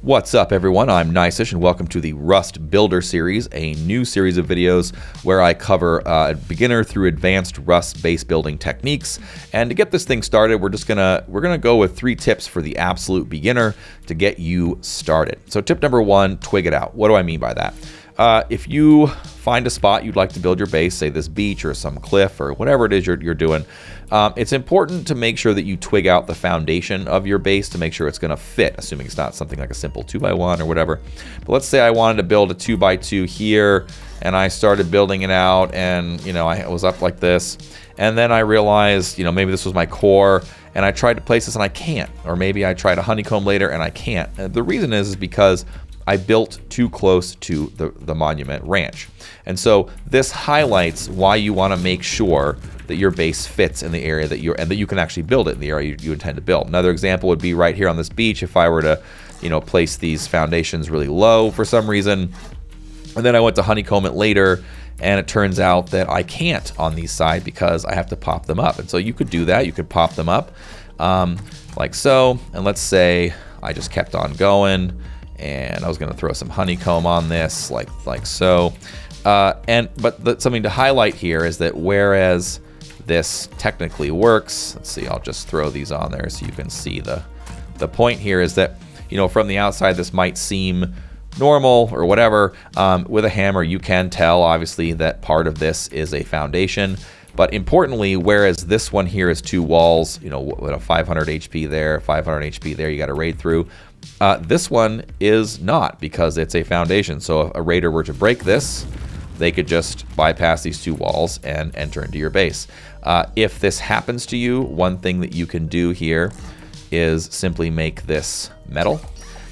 What's up, everyone? I'm Gneissish, and welcome to the Rust Builder series, a new series of videos where I cover beginner through advanced Rust base building techniques. And to get this thing started, we're gonna go with 3 tips for the absolute beginner to get you started. So tip number 1, twig it out. What do I mean by that? If you find a spot you'd like to build your base, say this beach or some cliff or whatever it is you're doing, it's important to make sure that you twig out the foundation of your base to make sure it's going to fit, assuming it's not something like a simple 2x1 or whatever. But let's say I wanted to build a 2x2 here, and I started building it out, and I was up like this, and then I realized maybe this was my core, and I tried to place this and I can't, or maybe I tried a honeycomb later and I can't. And the reason is because I built too close to the monument ranch. And so this highlights why you want to make sure that your base fits in the area that that you can actually build it in the area you intend to build. Another example would be right here on this beach. If I were to, place these foundations really low for some reason, and then I went to honeycomb it later, and it turns out that I can't on these sides because I have to pop them up. And so you could do that. You could pop them up like so. And let's say I just kept on going, and I was going to throw some honeycomb on this like so. But something to highlight here is that whereas this technically works, let's see, I'll just throw these on there so you can see the point here is that, from the outside this might seem normal or whatever. With a hammer you can tell obviously that part of this is a foundation. But importantly, whereas this one here is 2 walls, with a 500 HP there, 500 HP there, you got to raid through. This one is not, because it's a foundation. So if a raider were to break this, they could just bypass these 2 walls and enter into your base. If this happens to you, one thing that you can do here is simply make this metal.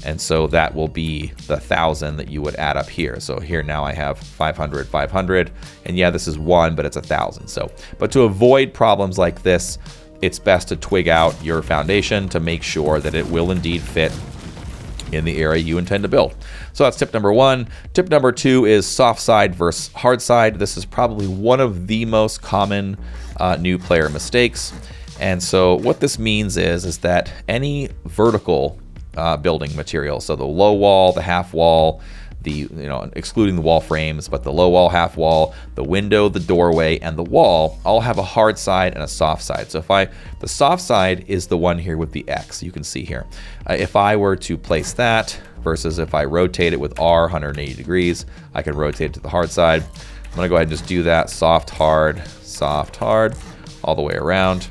And so that will be the 1,000 that you would add up here. So here now I have 500, 500, and yeah, this is 1, but it's 1,000. So, but to avoid problems like this, it's best to twig out your foundation to make sure that it will indeed fit in the area you intend to build. So that's tip number 1. Tip number 2 is soft side versus hard side. This is probably one of the most common new player mistakes. And so what this means is that any vertical building material, so the low wall, the half wall, the excluding the wall frames, but the low wall, half wall, the window, the doorway, and the wall all have a hard side and a soft side. So the soft side is the one here with the X, you can see here. If I were to place that versus if I rotate it with R 180 degrees, I can rotate it to the hard side. I'm gonna go ahead and just do that, soft, hard, all the way around.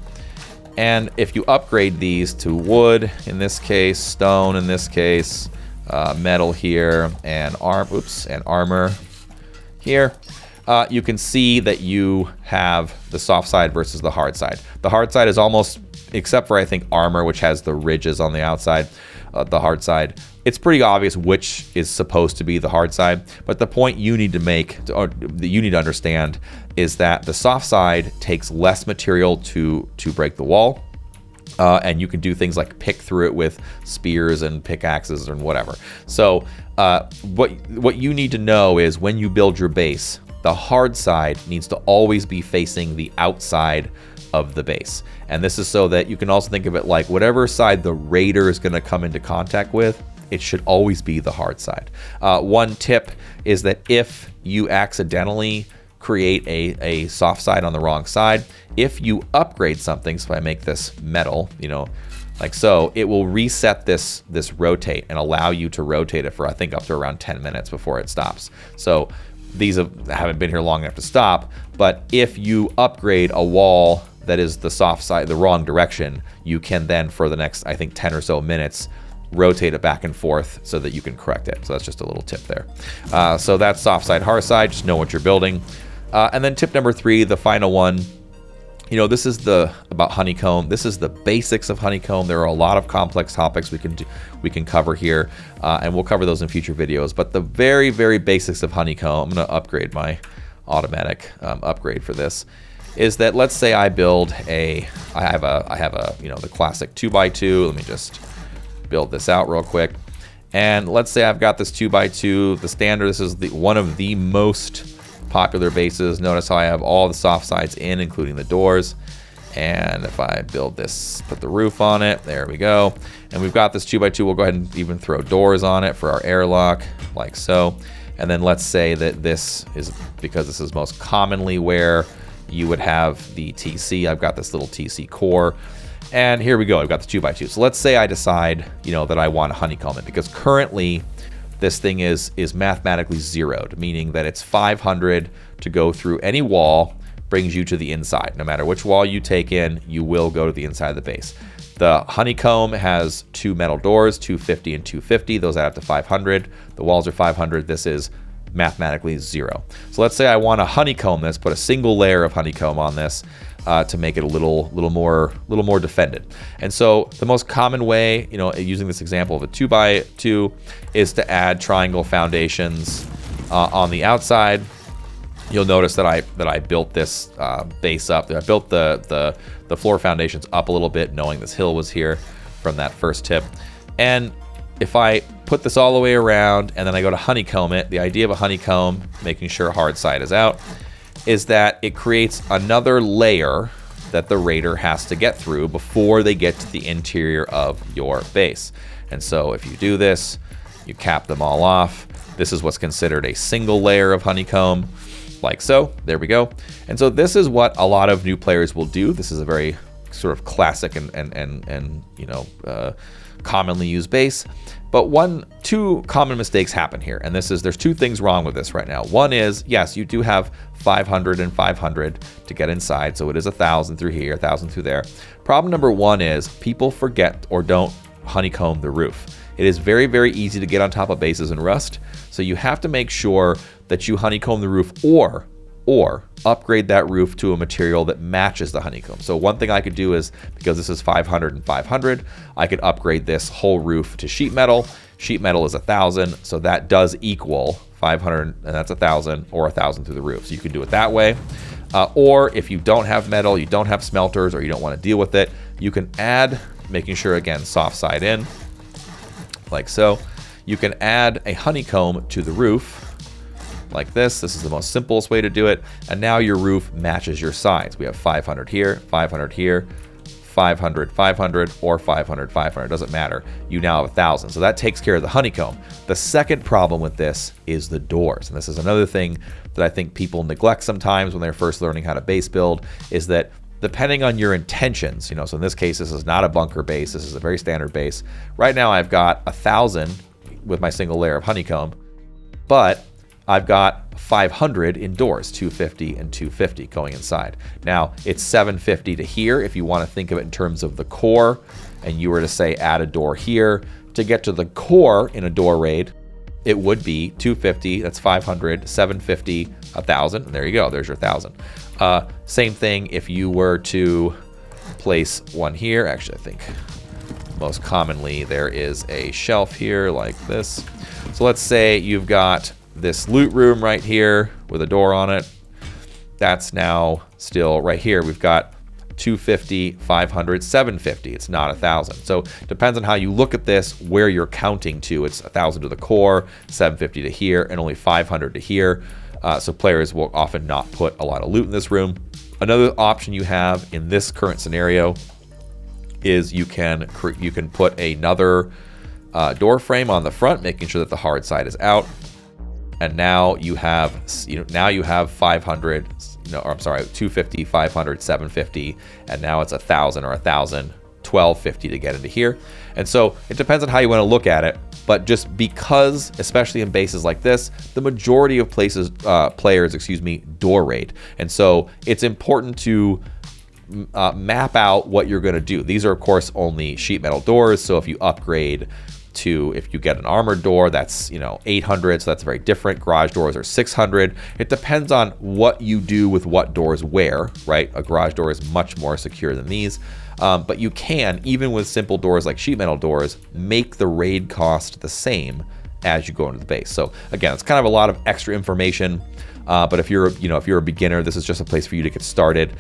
And if you upgrade these to wood, in this case, stone, in this case, metal here, and armor here, you can see that you have the soft side versus the hard side. The hard side is almost, except for I think armor, which has the ridges on the outside, the hard side, it's pretty obvious which is supposed to be the hard side. But the point you need to make, or that you need to understand, is that the soft side takes less material to break the wall. And you can do things like pick through it with spears and pickaxes and whatever. So what you need to know is when you build your base, the hard side needs to always be facing the outside of the base. And this is so that you can also think of it like whatever side the raider is going to come into contact with, it should always be the hard side. One tip is that if you accidentally create a soft side on the wrong side, if you upgrade something, so if I make this metal, like so, it will reset this rotate and allow you to rotate it for I think up to around 10 minutes before it stops. So these haven't been here long enough to stop, but if you upgrade a wall that is the soft side, the wrong direction, you can then for the next I think 10 or so minutes rotate it back and forth so that you can correct it. So that's just a little tip there. So that's soft side, hard side, just know what you're building. And then tip number 3, the final one, this is about honeycomb. This is the basics of honeycomb. There are a lot of complex topics we can cover here, and we'll cover those in future videos. But the very, very basics of honeycomb, I'm going to upgrade my automatic upgrade for this, is that let's say I build I have a the classic 2x2. Let me just build this out real quick. And let's say I've got this 2x2, the standard. This is one of the most popular bases. Notice how I have all the soft sides in, including the doors. And if I build this, put the roof on it, there we go. And we've got this 2x2. We'll go ahead and even throw doors on it for our airlock, like so. And then let's say that this is, because this is most commonly where you would have the TC. I've got this little TC core. And here we go. I've got the 2x2. So let's say I decide, that I want to honeycomb it, because currently this thing is mathematically zeroed, meaning that it's 500 to go through any wall, brings you to the inside. No matter which wall you take in, you will go to the inside of the base. The honeycomb has 2 metal doors, 250 and 250. Those add up to 500. The walls are 500. This is mathematically 0. So let's say I want to honeycomb this, put a single layer of honeycomb on this to make it a little more defended. And so the most common way, using this example of a 2x2, is to add triangle foundations on the outside. You'll notice that I built this base up. I built the floor foundations up a little bit, knowing this hill was here from that first tip. And if I put this all the way around and then I go to honeycomb it, the idea of a honeycomb, making sure hard side is out, is that it creates another layer that the raider has to get through before they get to the interior of your base. And so if you do this, you cap them all off. This is what's considered a single layer of honeycomb, like so. There we go. And so this is what a lot of new players will do. This is a very sort of classic and commonly used base. But two common mistakes happen here, and there's 2 things wrong with this right now. One is, yes, you do have 500 and 500 to get inside, so it is 1,000 through here, 1,000 through there. Problem number 1 is people forget or don't honeycomb the roof. It is very, very easy to get on top of bases in Rust, so you have to make sure that you honeycomb the roof or upgrade that roof to a material that matches the honeycomb. So one thing I could do is, because this is 500 and 500, I could upgrade this whole roof to sheet metal. Sheet metal is 1,000, so that does equal 500, and that's 1,000, or 1,000 through the roof. So you can do it that way. Or if you don't have metal, you don't have smelters, or you don't want to deal with it, you can add, making sure, again, soft side in, like so. You can add a honeycomb to the roof, like this. This is the most simplest way to do it. And now your roof matches your sides. We have 500 here, 500 here, 500, 500, or 500, 500. Doesn't matter. You now have 1,000. So that takes care of the honeycomb. The second problem with this is the doors. And this is another thing that I think people neglect sometimes when they're first learning how to base build, is that depending on your intentions, so in this case, this is not a bunker base. This is a very standard base. Right now I've got 1,000 with my single layer of honeycomb, but I've got 500 in doors, 250 and 250 going inside. Now, it's 750 to here if you want to think of it in terms of the core, and you were to say add a door here. To get to the core in a door raid, it would be 250, that's 500, 750, 1,000, and there you go, there's your 1,000. Same thing if you were to place one here. Actually, I think most commonly there is a shelf here like this. So let's say you've got this loot room right here with a door on it. That's now still right here. We've got 250, 500, 750. It's not 1,000. So depends on how you look at this, where you're counting to. It's 1,000 to the core, 750 to here, and only 500 to here. So players will often not put a lot of loot in this room. Another option you have in this current scenario is you can put another door frame on the front, making sure that the hard side is out. And now you have 500, or I'm sorry, 250, 500, 750, and now it's 1,000 or 1,000, 1,250 to get into here. And so it depends on how you want to look at it, but just because, especially in bases like this, the majority of players, door raid. And so it's important to map out what you're going to do. These are, of course, only sheet metal doors, so if you upgrade if you get an armored door, that's 800, so that's very different. Garage doors are 600. It depends on what you do with what doors where, right? A garage door is much more secure than these, but you can, even with simple doors like sheet metal doors, make the raid cost the same as you go into the base. So again, it's kind of a lot of extra information, but if you're a beginner, this is just a place for you to get started.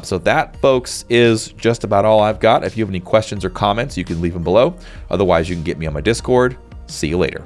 So that, folks, is just about all I've got. If you have any questions or comments, you can leave them below. Otherwise, you can get me on my Discord. See you later.